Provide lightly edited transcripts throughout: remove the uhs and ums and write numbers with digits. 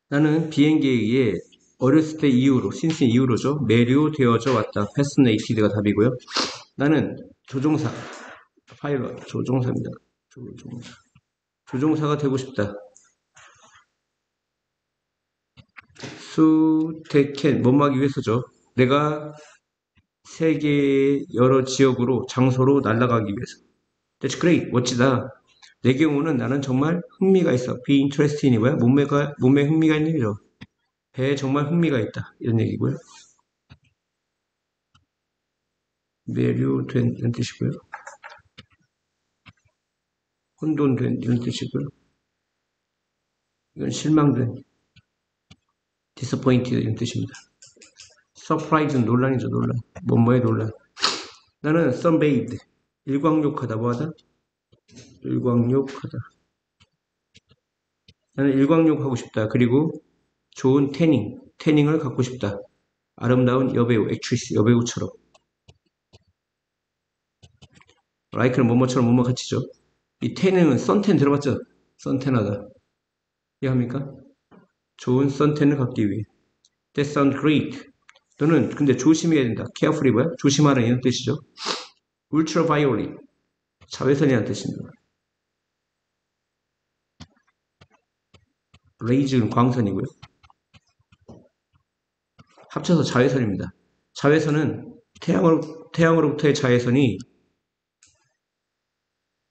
나는 비행기에 의해 어렸을 때 이후로, 신스 이후로죠. 매료되어져 왔다. 패스네이티드가 답이고요. 나는 조종사, 파일럿, 조종사입니다. 조종사. 조종사가 되고 싶다. 수테켄, 뭐하기 위해서죠. 내가 세계 여러 지역으로, 장소로 날아가기 위해서. That's great. 멋지다. 내 경우는 나는 정말 흥미가 있어. Be interesting이 뭐야? 몸에 흥미가 있는 일이죠. 배에 정말 흥미가 있다. 이런 얘기고요. 매료된 이런 뜻이고요. 혼돈된 이런 뜻이고요. 이건 실망된, disappointed 이런 뜻입니다. surprise는 논란이죠, 논란. 뭐뭐의 논란. 나는 sunbathe, 일광욕하다. 뭐하다? 일광욕하다. 나는 일광욕하고 싶다. 그리고 좋은 태닝을 갖고 싶다. 아름다운 여배우, 액트리스, 여배우처럼. 라이크는 뭐뭐처럼 뭐뭐 같이죠. 이 태닝은 선텐 들어봤죠? 선텐하다. 이해합니까? 좋은 선텐을 갖기 위해. That sounds great. 너는 근데 조심해야 된다. carefully 뭐야? 조심하라 이런 뜻이죠. ultraviolet. 자외선이라는 뜻입니다. 레이즈는 광선이고요. 합쳐서 자외선입니다. 자외선은 태양으로부터의 자외선이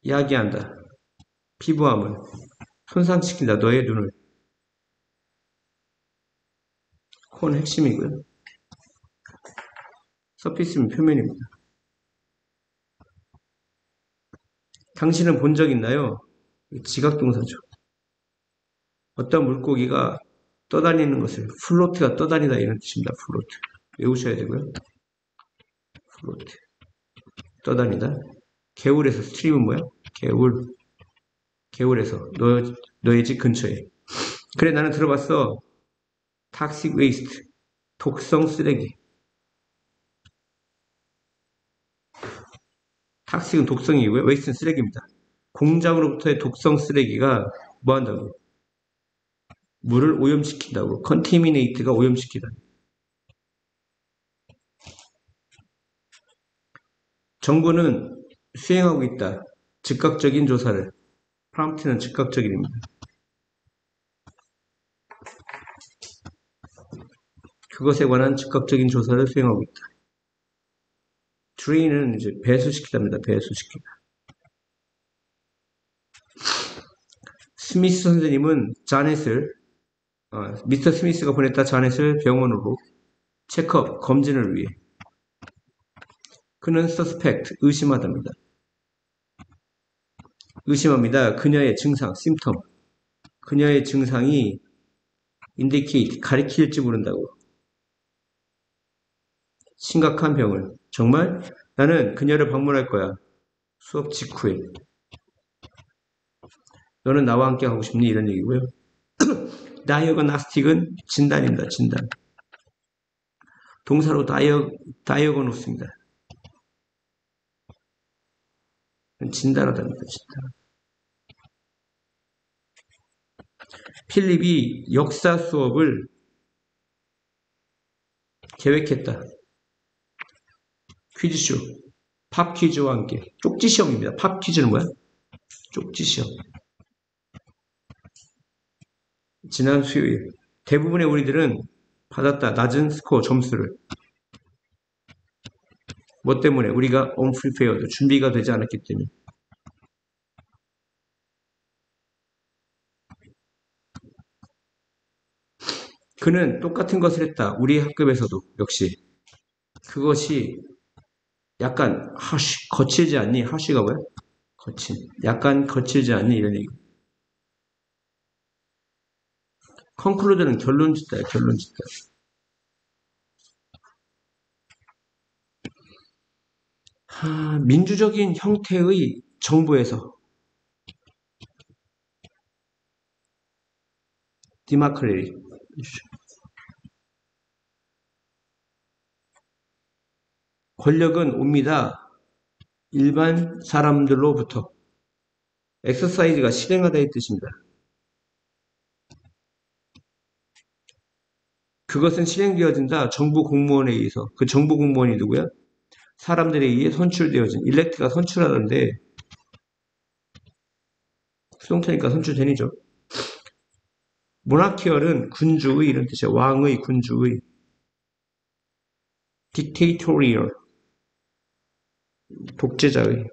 야기한다. 피부암을 손상시킨다. 너의 눈을. 코는 핵심이고요. 서피스는 표면입니다. 당신은 본 적 있나요? 지각동사죠. 어떤 물고기가 떠다니는 것을 플로트가 떠다니다 이런 뜻입니다. 플로트. 외우셔야 되고요. 플로트. 떠다니다. 개울에서 스트림은 뭐야? 개울에서 너의 집 근처에. 그래 나는 들어봤어. toxic waste. 독성 쓰레기. 탁식은 독성이고요. 웨이스트는 쓰레기입니다. 공장으로부터의 독성 쓰레기가 뭐 한다고? 물을 오염시킨다고. 컨티미네이트가 오염시키다. 정부는 수행하고 있다. 즉각적인 조사를. 프롬프트는 즉각적인입니다. 그것에 관한 즉각적인 조사를 수행하고 있다. train은 이제 배수시키답니다. 배수시키다. 스미스 선생님은 미스터 스미스가 보냈다 자넷을 병원으로 체크업, 검진을 위해. 그는 suspect, 의심하답니다. 의심합니다. 그녀의 증상, symptom. 그녀의 증상이 indicate, 가리킬지 모른다고. 심각한 병을. 정말 나는 그녀를 방문할 거야. 수업 직후에. 너는 나와 함께 하고 싶니? 이런 얘기고요. 다이어그나스틱은 진단입니다. 진단. 동사로 다이어그노스입니다. 진단하답니다. 진단. 필립이 역사 수업을 계획했다. 퀴즈쇼. 팝 퀴즈와 함께. 쪽지 시험입니다. 팝 퀴즈는 뭐야? 쪽지 시험. 지난 수요일. 대부분의 우리들은 받았다. 낮은 스코어 점수를. 뭐 때문에? 우리가 unprepared. 준비가 되지 않았기 때문에. 그는 똑같은 것을 했다. 우리 학급에서도 역시. 그것이 약간 거칠지 않니? 하쉬가 뭐야? 거친. 약간 거칠지 않니? 이런 얘기. 컨클루드는 결론 짓다. 결론 짓다. 민주적인 형태의 정부에서 디마크레리. 권력은 옵니다. 일반 사람들로부터. 엑서사이즈가 실행하다의 뜻입니다. 그것은 실행되어진다. 정부 공무원에 의해서. 그 정부 공무원이 누구야? 사람들에 의해 선출되어진. 일렉트가 선출하던데 수동태니까 선출되니죠. 모나키얼은 군주의 이런 뜻이야. 왕의, 군주의. dictatorial 독재자의.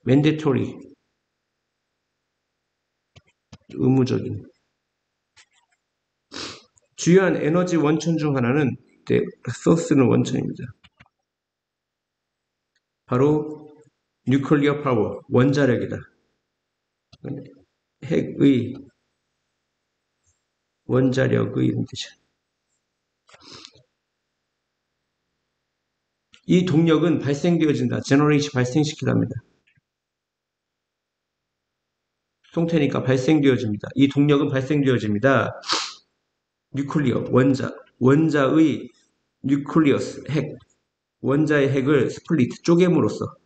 mandatory 의무적인. 주요한 에너지 원천 중 하나는 소스는 원천입니다. 바로 뉴클리어 파워, 원자력이다. 핵의, 원자력의 이런 뜻이야. 이 동력은 발생되어진다. 제너레이션 발생시키답니다. 수동태니까 발생되어집니다. 이 동력은 발생되어집니다. 뉴클리어, 원자의 뉴클리어스, 핵, 원자의 핵을 스플리트, 쪼개므로써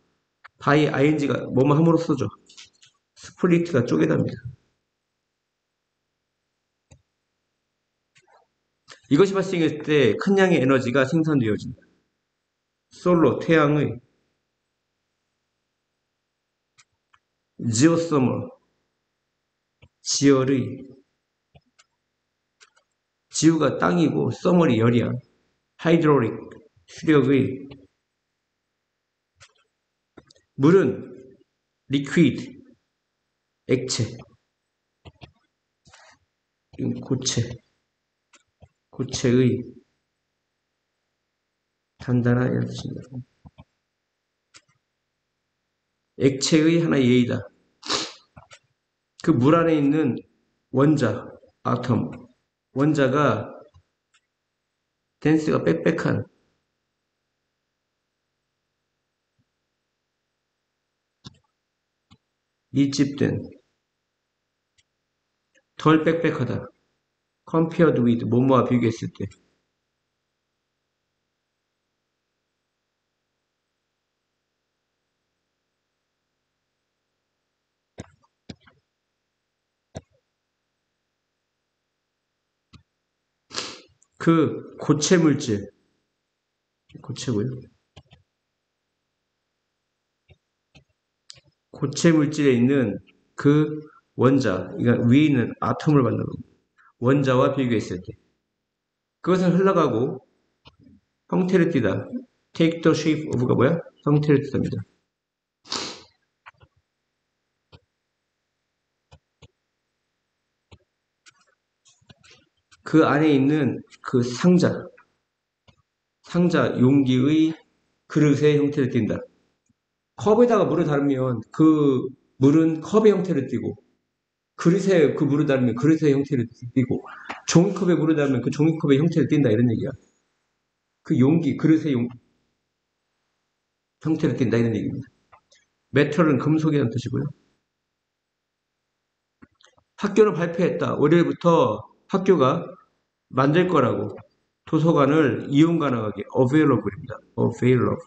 바이 ing가 뭐뭐 함으로써죠. 스플리트가 쪼개답니다. 이것이 발생했을 때 큰 양의 에너지가 생산되어진다. 솔로, 태양의 지오서머, 지열의 지우가 땅이고 서머리 열이야. 하이드로릭, 수력의 물은 리퀴드, 액체, 고체의 단단한 이런 뜻입니다. 액체의 하나의 예이다. 그 물 안에 있는 원자, 아톰, 원자가 덴스가 빽빽한 밀집된 덜 빽빽하다. compared with 뭐뭐와 비교했을 때 그 고체 물질 고체고요. 고체 물질에 있는 그 원자, 그러니까 위에 있는 아톰을 만나는 원자와 비교했을 때 그것은 흘러가고 형태를 띠다. take the shape of가 뭐야? 형태를 띠답니다. 그 안에 있는 그 상자 용기의 그릇의 형태를 띈다. 컵에다가 물을 담으면 그 물은 컵의 형태를 띠고 그릇에 그 물을 담으면 그릇의 형태를 띠고 종이컵에 물을 담으면 그 종이컵의 형태를 띈다 이런 얘기야. 그 용기 그릇의 형태를 띈다 이런 얘기입니다. 메탈은 금속이라는 뜻이고요. 학교는 발표했다. 월요일부터 학교가 만들 거라고 도서관을 이용 가능하게 available입니다. available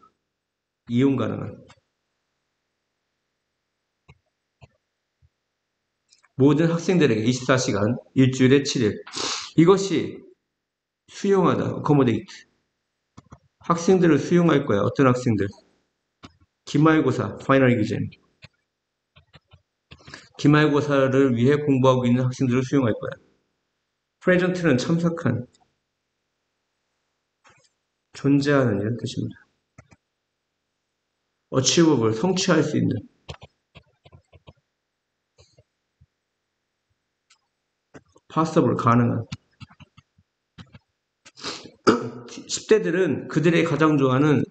이용 가능한 모든 학생들에게 24시간 일주일에 7일 이것이 수용하다 accommodate 학생들을 수용할 거야. 어떤 학생들? 기말고사 final exam 기말고사를 위해 공부하고 있는 학생들을 수용할 거야. present는 참석한 존재하는 이런 뜻입니다. achievable 성취할 수 있는 possible 가능한 10대들은 그들의 가장 좋아하는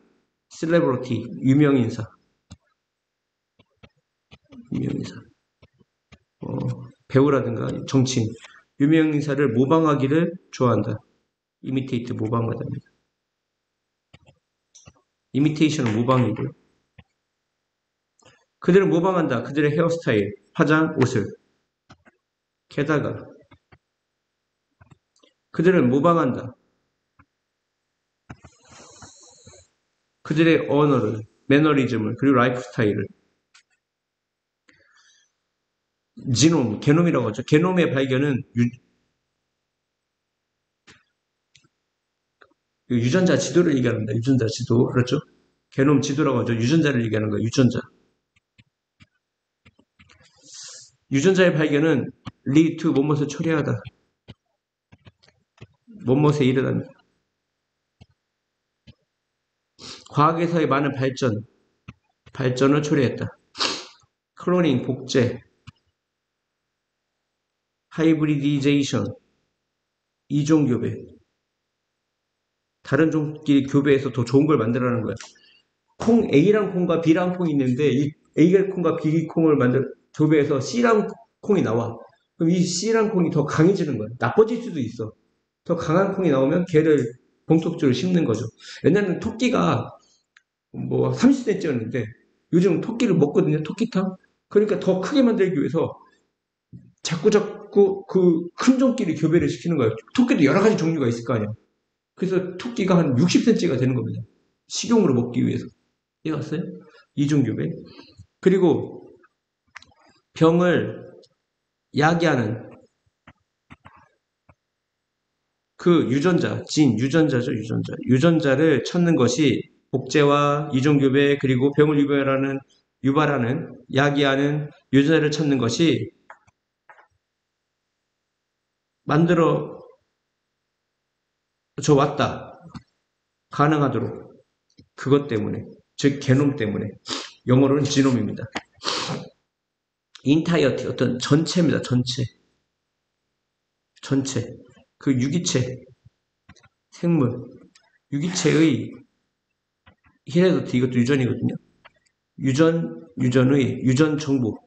celebrity 유명인사 배우라든가 정치인 유명인사를 모방하기를 좋아한다. imitate 모방하답니다. imitation은 모방이고요. 그들은 모방한다. 그들의 헤어스타일, 화장, 옷을. 게다가 그들은 모방한다. 그들의 언어를, 매너리즘을, 그리고 라이프 스타일을. 지놈, 게놈이라고 하죠. 게놈의 발견은 유전자 지도를 얘기하는 겁니다. 유전자 지도. 그렇죠? 게놈 지도라고 하죠. 유전자를 얘기하는 거예요. 유전자. 유전자의 발견은 lead to 뭐뭇을 초래하다. 뭐뭇에 이르다. 과학에서의 많은 발전을 초래했다. 클로닝, 복제, 하이브리디제이션, 이종교배. 다른 종끼리 교배해서 더 좋은 걸 만들어내는 거야. 콩 A랑 콩과 B랑 콩이 있는데 이 A랑 콩과 B 콩을 교배해서 C랑 콩이 나와. 그럼 이 C랑 콩이 더 강해지는 거야. 나빠질 수도 있어. 더 강한 콩이 나오면 걔를 봉속주를 심는 거죠. 옛날에는 토끼가 뭐 30cm였는데 요즘 토끼를 먹거든요. 토끼탕. 그러니까 더 크게 만들기 위해서 자꾸 그 큰 종끼리 교배를 시키는 거예요. 토끼도 여러 가지 종류가 있을 거 아니야. 그래서 토끼가 한 60cm가 되는 겁니다. 식용으로 먹기 위해서. 이해갔어요? 이중교배. 그리고 병을 야기하는 그 유전자, 유전자죠, 유전자. 유전자를 찾는 것이 복제와 이종교배 그리고 병을 유발하는, 야기하는 유전자를 찾는 것이 만들어져 왔다. 가능하도록. 그것 때문에. 즉, 게놈 때문에. 영어로는 지놈입니다. 인타이어티, 어떤 전체입니다. 전체. 그 유기체, 생물, 유기체의 히레도트, 이것도 유전이거든요. 유전 정보,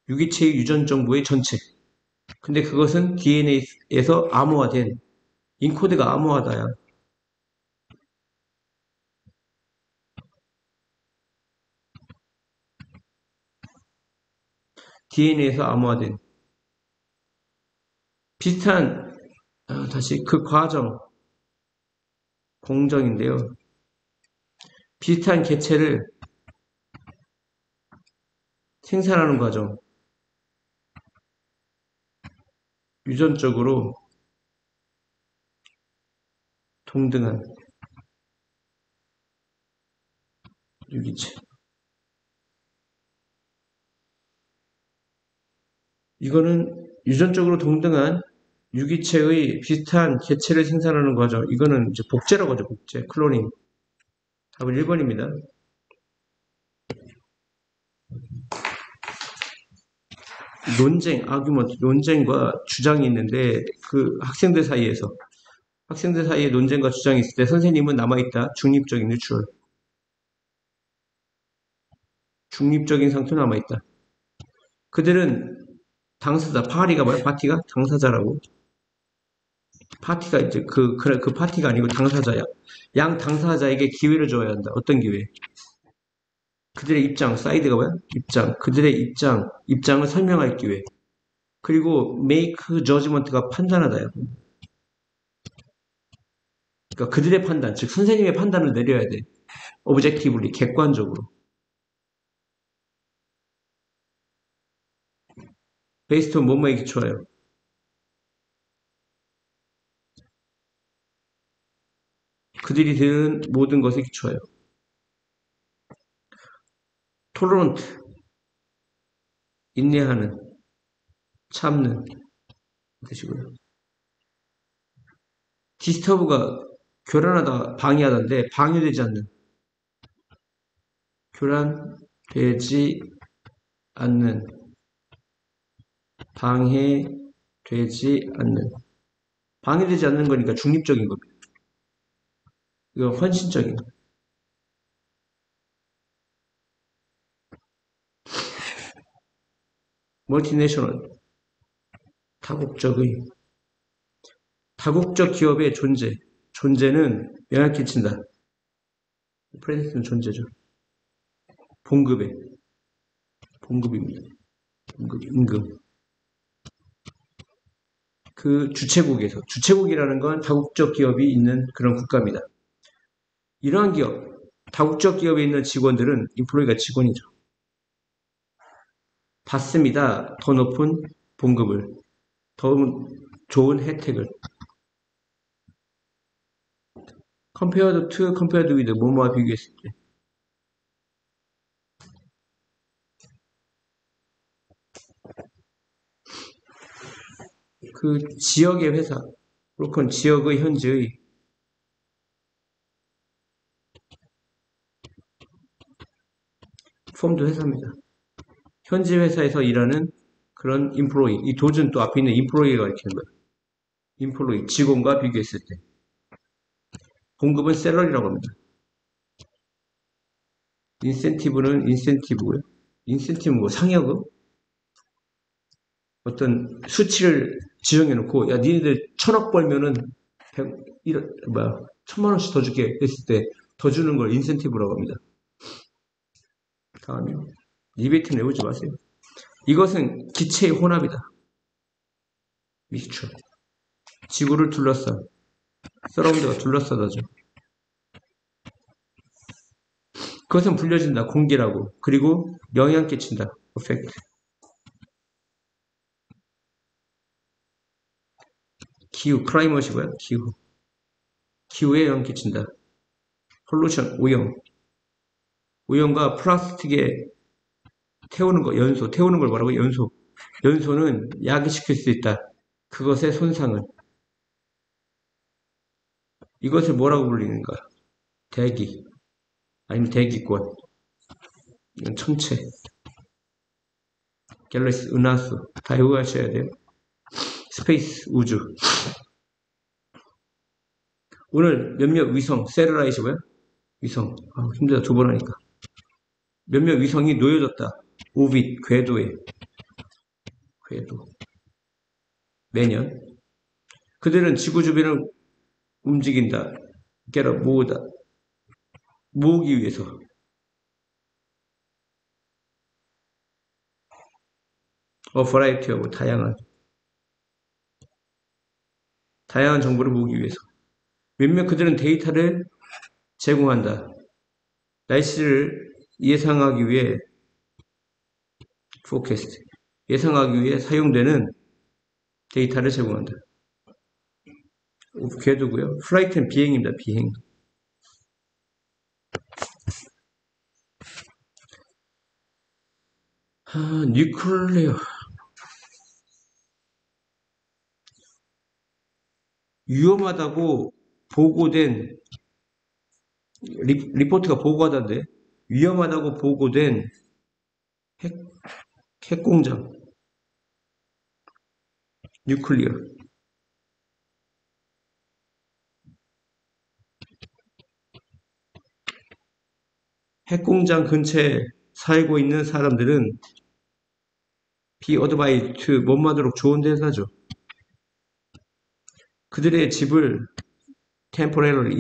유기체의 유전 정보의 전체. 근데 그것은 DNA에서 암호화된, 인코드가 암호화다야. DNA에서 암호화된. 비슷한, 다시 그 과정, 공정인데요. 비슷한 개체를 생산하는 과정. 유전적으로 동등한 유기체. 이거는 유전적으로 동등한 유기체의 비슷한 개체를 생산하는 과정. 이거는 이제 복제라고 하죠, 복제. 클로닝. 답은 1번입니다. 논쟁과 주장이 있는데 그 학생들 사이에 논쟁과 주장이 있을 때 선생님은 남아있다. 중립적인 뉴트럴. 중립적인 상태로 남아있다. 그들은 당사자, 파티가 당사자라고. 파티가 이제 그 파티가 아니고 당사자야. 양 당사자에게 기회를 줘야 한다. 어떤 기회? 그들의 입장, 사이드가 뭐야? 입장. 그들의 입장을 설명할 기회. 그리고 make judgment가 판단하다야. 그러니까 그들의 판단, 즉 선생님의 판단을 내려야 돼. objectively, 객관적으로. based on 뭐뭐에 기초하여. 그들이 들은 모든 것에 기초하여. tolerant, 인내하는, 참는 뜻이고요. disturb가 교란하다, 방해하다인데 방해되지 않는. 교란되지 않는. 방해되지 않는. 방해되지 않는 거니까 중립적인 겁니다. 이건 헌신적인. 멀티내셔널. 다국적 기업의 존재는 영향 끼친다. 프레젠트는 존재죠. 봉급입니다. 임금. 그 주체국이라는 건 다국적 기업이 있는 그런 국가입니다. 이러한 다국적 기업에 있는 직원들은 인플로이가 직원이죠. 받습니다. 더 높은 봉급을, 더 좋은 혜택을. compared to, compared with 뭐뭐와 비교했을 때. 그 지역의 회사, 그렇건 지역의 현지의 펌도 회사입니다. 현지 회사에서 일하는 그런 인플로이, 이 도준 또 앞에 있는 인플로이가 가리키는 거예요. 인플로이, 직원과 비교했을 때. 봉급은 셀러리라고 합니다. 인센티브는 인센티브고요. 인센티브는 뭐 상여금? 어떤 수치를 지정해 놓고, 야, 니네들 1,000억 벌면은 1,000만 원씩 더 줄게 했을 때 더 주는 걸 인센티브라고 합니다. 다음에 리베이트는 외우지 마세요. 이것은 기체의 혼합이다. 믹스처. 지구를 둘러싼 서라운드가 둘러싸다죠. 그것은 불려진다. 공기라고. 그리고 영향 끼친다. effect. 기후, 클라이머시고요. 기후. 기후에 영향 끼친다. 폴루션, 오염. 오염과 플라스틱에 태우는 거, 연소. 태우는 걸 뭐라고? 연소. 연소는 야기시킬 수 있다. 그것의 손상은. 이것을 뭐라고 불리는가? 대기. 아니면 대기권. 이건 천체. 갤럭시, 은하수. 다 외워하셔야 돼요. 스페이스, 우주. 오늘 몇몇 위성, 세르라이시고요. 위성. 힘들다. 두 번 하니까. 몇몇 위성이 놓여졌다. 오빗, 궤도에. 궤도. 매년. 그들은 지구 주변을 움직인다. 모으다. 모으기 위해서. variety of 다양한 정보를 모으기 위해서. 몇몇 그들은 데이터를 제공한다. 날씨를 예상하기 위해 forecast. 예상하기 위해 사용되는 데이터를 제공한다. 궤도고요. 플라이트는 비행입니다. 비행. 뉴클레어. 위험하다고 보고된 리포트가 보고하던데 위험하다고 보고된 핵공장 뉴클리어 핵공장 근처에 살고 있는 사람들은 비어드바이트 못 마도록 좋은 대사죠. 그들의 집을 템포레리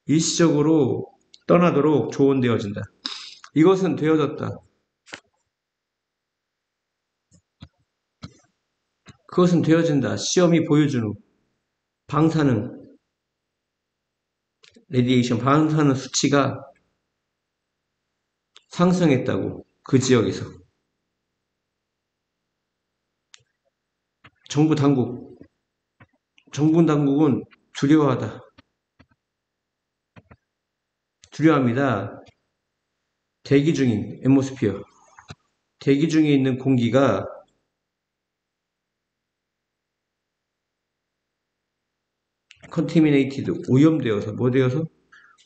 일시적으로 떠나도록 조언되어진다. 이것은 되어졌다. 그것은 되어진다. 시험이 보여준 후 방사능, 레디에이션 방사능 수치가 상승했다고 그 지역에서. 정부 당국은 두려워합니다. 대기 중인 앰모스피어. 대기 중에 있는 공기가 컨티미네이티드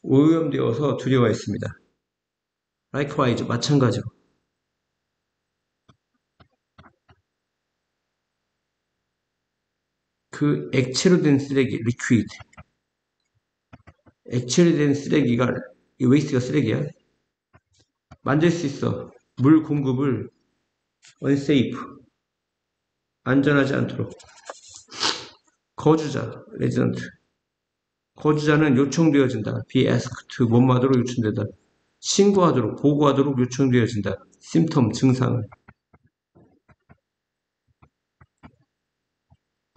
오염되어서 두려워했습니다. likewise 마찬가지로 그 액체로 된 쓰레기 liquid 액체로 된 쓰레기가 이 웨이스트가 쓰레기야. 만들 수 있어. 물 공급을 unsafe 안전하지 않도록 거주자 resident 거주자는 요청되어진다. be asked 뭐뭐하도록 요청된다. 신고하도록 보고하도록 요청되어진다. symptom 증상을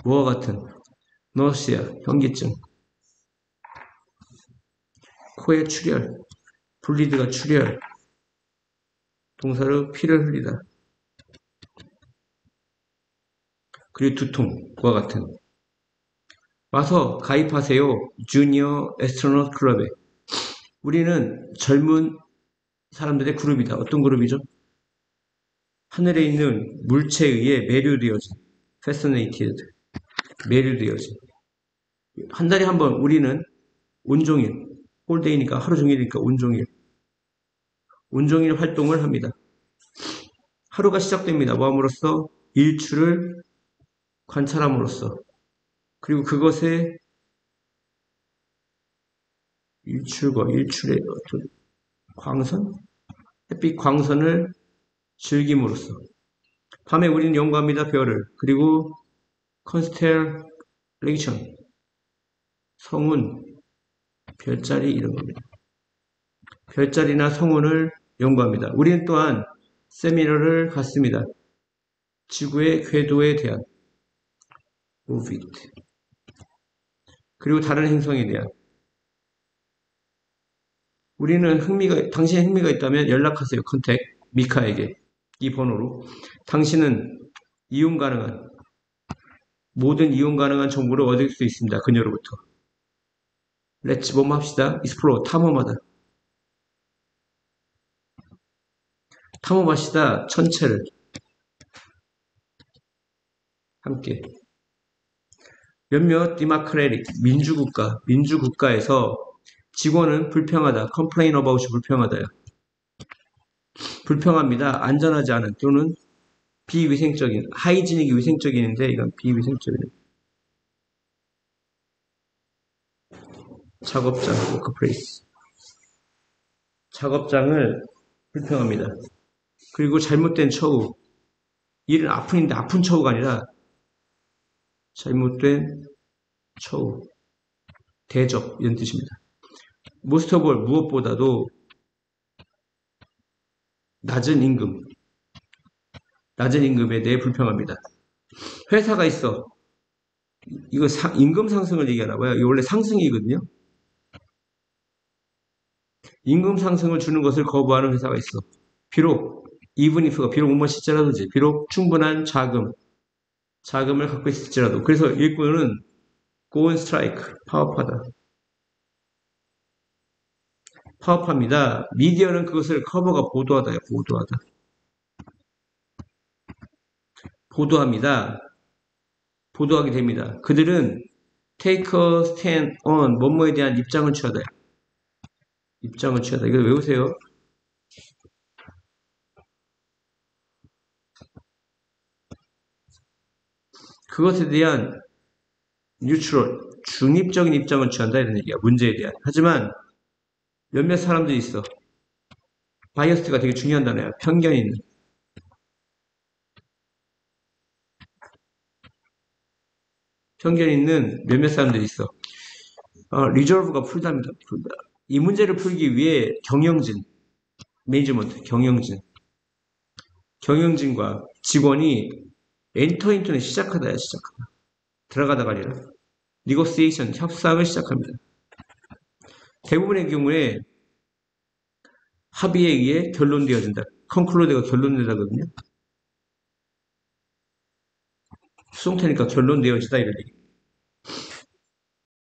뭐와 같은 너시아 현기증 코에 출혈 블리드가 출혈 동사로 피를 흘리다 그리고 두통과 같은 와서 가입하세요. 주니어 애스트로넛 클럽에. 우리는 젊은 사람들의 그룹이다. 어떤 그룹이죠? 하늘에 있는 물체에 의해 매료되어진, fascinated, 매료되어진. 한 달에 한 번 우리는 온종일, 홀데이니까 하루 종일이니까 온종일 활동을 합니다. 하루가 시작됩니다. 뭐함으로써? 일출을 관찰함으로써. 그리고 그것의 일출과 일출의 어떤 광선? 햇빛 광선을 즐김으로써. 밤에 우리는 연구합니다. 별을. 그리고 constellation, 성운, 별자리 이런 겁니다. 별자리나 성운을 연구합니다. 우리는 또한 세미나를 갖습니다. 지구의 궤도에 대한 오비트 그리고 다른 행성에 대한 우리는 당신의 흥미가 있다면 연락하세요. 컨택 미카에게 이 번호로 당신은 모든 이용 가능한 정보를 얻을 수 있습니다. 그녀로부터. 렛츠 뭐 합시다. 익스플로어 탐험합시다. 천체를 함께. 몇몇 디마크레릭 민주국가에서 직원은 불평하다. complain about이 불평하다요. 불평합니다. 안전하지 않은 또는 비위생적인 하이지닉이 위생적인데 이건 비위생적인 작업장 워크플레이스 작업장을 불평합니다. 그리고 잘못된 처우 일은 아픈 처우가 아니라 잘못된 처우 대접 이런 뜻입니다. most of all 무엇보다도 낮은 임금에 대해 불평합니다. 회사가 있어. 이거 임금 상승을 얘기하나 봐요. 이거 원래 상승이거든요. 임금 상승을 주는 것을 거부하는 회사가 있어. 비록 even if가 비록 뭐뭐 실제라든지 비록 충분한 자금을 갖고 있을지라도 그래서 일꾼은 go on strike 파업합니다. 미디어는 그것을 커버가 보도합니다. 보도하게 됩니다. 그들은 take a stand on 뭐뭐에 대한 입장을 취하다. 이거 외우세요. 그것에 대한 뉴트럴 중립적인 입장을 취한다 이런 얘기야. 문제에 대한. 하지만 몇몇 사람들이 있어. 바이어스가 되게 중요한 단어야. 편견 있는 몇몇 사람들이 있어. 리저브가 풀답니다. 이 문제를 풀기 위해 매니지먼트, 경영진과 직원이 엔터 인터넷 시작하다. 들어가다가 아니라 니고시에이션, 협상을 시작합니다. 대부분의 경우에 합의에 의해 결론되어진다. 컨클로드가 결론되다거든요. 수송태니까 결론되어지다 이런 얘기.